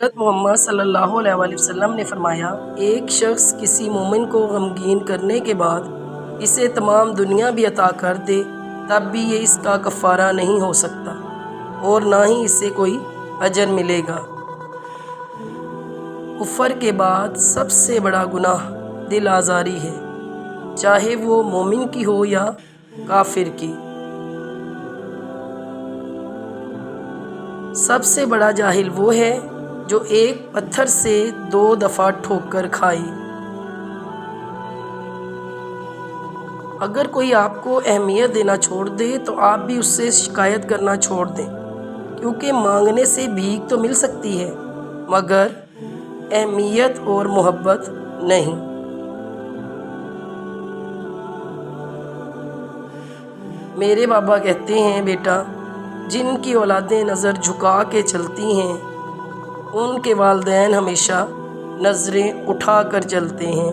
حضرت محمد صلی اللہ علیہ وسلم نے فرمایا، ایک شخص کسی مومن کو غمگین کرنے کے بعد اسے تمام دنیا بھی عطا کر دے تب بھی یہ اس کا کفارہ نہیں ہو سکتا اور نہ ہی اسے کوئی اجر ملے گا۔ کفر کے بعد سب سے بڑا گناہ دل آزاری ہے، چاہے وہ مومن کی ہو یا کافر کی۔ سب سے بڑا جاہل وہ ہے جو ایک پتھر سے 2 دفعہ ٹھوکر کھائے۔ اگر کوئی آپ کو اہمیت دینا چھوڑ دے تو آپ بھی اس سے شکایت کرنا چھوڑ دیں، کیونکہ مانگنے سے بھیک تو مل سکتی ہے مگر اہمیت اور محبت نہیں۔ میرے بابا کہتے ہیں، بیٹا، جن کی اولادیں نظر جھکا کے چلتی ہیں ان کے والدین ہمیشہ نظریں اٹھا کر چلتے ہیں۔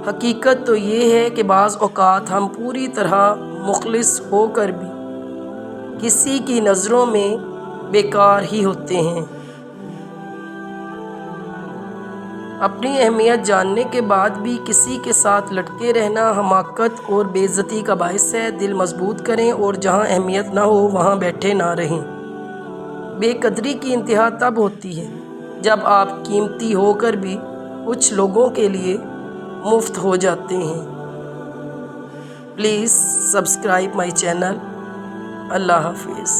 حقیقت تو یہ ہے کہ بعض اوقات ہم پوری طرح مخلص ہو کر بھی کسی کی نظروں میں بیکار ہی ہوتے ہیں۔ اپنی اہمیت جاننے کے بعد بھی کسی کے ساتھ لٹکے رہنا حماقت اور بے عزتی کا باعث ہے۔ دل مضبوط کریں اور جہاں اہمیت نہ ہو وہاں بیٹھے نہ رہیں۔ بے قدری کی انتہا تب ہوتی ہے جب آپ قیمتی ہو کر بھی کچھ لوگوں کے لیے مفت ہو جاتے ہیں۔ Please subscribe my channel. اللہ حافظ۔